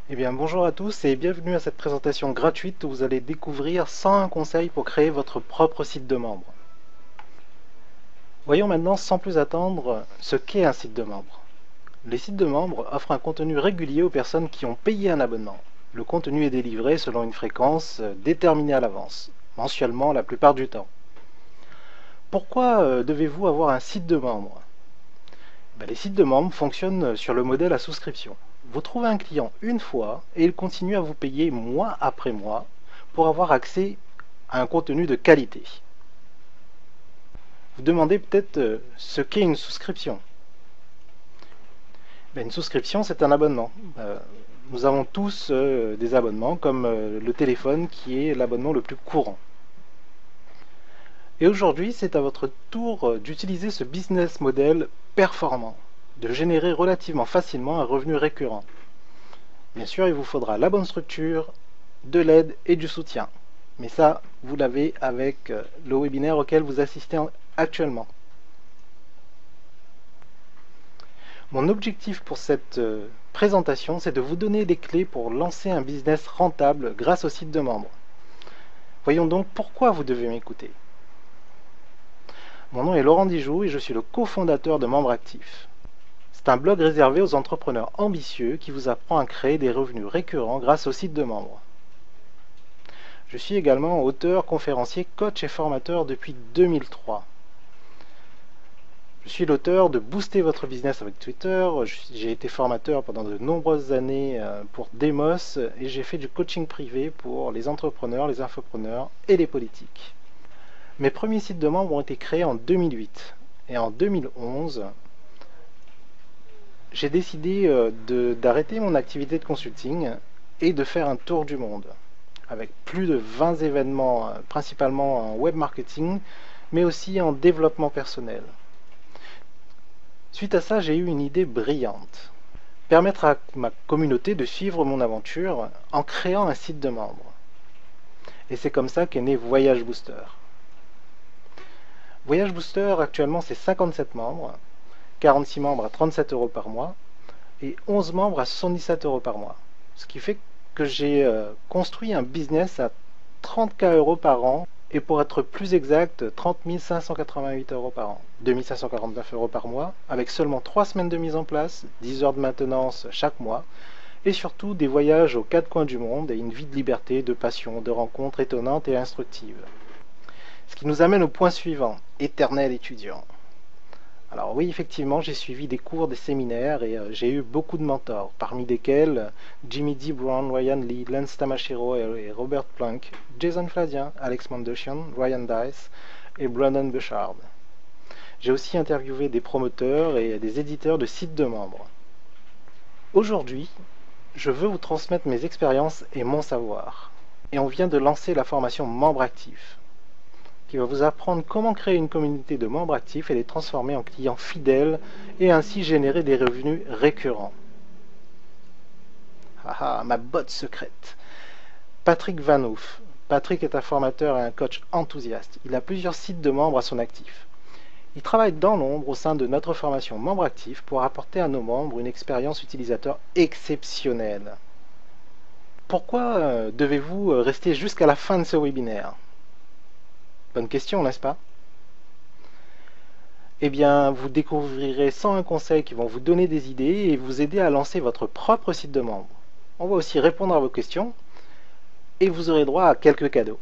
Eh bien, bonjour à tous et bienvenue à cette présentation gratuite où vous allez découvrir 101 conseils pour créer votre propre site de membre. Voyons maintenant sans plus attendre ce qu'est un site de membre. Les sites de membres offrent un contenu régulier aux personnes qui ont payé un abonnement. Le contenu est délivré selon une fréquence déterminée à l'avance, mensuellement la plupart du temps. Pourquoi devez-vous avoir un site de membre? Les sites de membres fonctionnent sur le modèle à souscription. Vous trouvez un client une fois et il continue à vous payer mois après mois pour avoir accès à un contenu de qualité. Vous demandez peut-être ce qu'est une souscription. Une souscription, c'est un abonnement. Nous avons tous des abonnements, comme le téléphone qui est l'abonnement le plus courant. Et aujourd'hui, c'est à votre tour d'utiliser ce business model performant, de générer relativement facilement un revenu récurrent. Bien sûr, il vous faudra la bonne structure, de l'aide et du soutien. Mais ça, vous l'avez avec le webinaire auquel vous assistez actuellement. Mon objectif pour cette présentation, c'est de vous donner des clés pour lancer un business rentable grâce au site de membres. Voyons donc pourquoi vous devez m'écouter. Mon nom est Laurent Dijoux et je suis le cofondateur de Membres Actifs. C'est un blog réservé aux entrepreneurs ambitieux qui vous apprend à créer des revenus récurrents grâce au site de membres. Je suis également auteur, conférencier, coach et formateur depuis 2003. Je suis l'auteur de Booster votre business avec Twitter. J'ai été formateur pendant de nombreuses années pour Demos et j'ai fait du coaching privé pour les entrepreneurs, les infopreneurs et les politiques. Mes premiers sites de membres ont été créés en 2008 et en 2011, j'ai décidé d'arrêter mon activité de consulting et de faire un tour du monde avec plus de 20 événements, principalement en web marketing, mais aussi en développement personnel. Suite à ça, j'ai eu une idée brillante. Permettre à ma communauté de suivre mon aventure en créant un site de membres. Et c'est comme ça qu'est né Voyage Booster. Voyage Booster, actuellement, c'est 57 membres, 46 membres à 37 € par mois et 11 membres à 77 € par mois. Ce qui fait que j'ai construit un business à 30K € par an et pour être plus exact, 30 588 € par an, 2549 € par mois, avec seulement 3 semaines de mise en place, 10 heures de maintenance chaque mois et surtout des voyages aux quatre coins du monde et une vie de liberté, de passion, de rencontres étonnantes et instructives. Ce qui nous amène au point suivant, éternel étudiant. Alors oui, effectivement, j'ai suivi des cours, des séminaires et j'ai eu beaucoup de mentors, parmi lesquels Jimmy D. Brown, Ryan Lee, Lance Tamashiro et Robert Plank, Jason Fladien, Alex Mandossian, Ryan Dice et Brandon Bouchard. J'ai aussi interviewé des promoteurs et des éditeurs de sites de membres. Aujourd'hui, je veux vous transmettre mes expériences et mon savoir. Et on vient de lancer la formation Membres Actifs, qui va vous apprendre comment créer une communauté de membres actifs et les transformer en clients fidèles et ainsi générer des revenus récurrents. Ah, ma botte secrète. Patrick Van Hoof. Patrick est un formateur et un coach enthousiaste. Il a plusieurs sites de membres à son actif. Il travaille dans l'ombre au sein de notre formation Membres Actifs pour apporter à nos membres une expérience utilisateur exceptionnelle. Pourquoi devez-vous rester jusqu'à la fin de ce webinaire? Bonne question, n'est-ce pas? Eh bien, vous découvrirez 101 conseils qui vont vous donner des idées et vous aider à lancer votre propre site de membre. On va aussi répondre à vos questions et vous aurez droit à quelques cadeaux.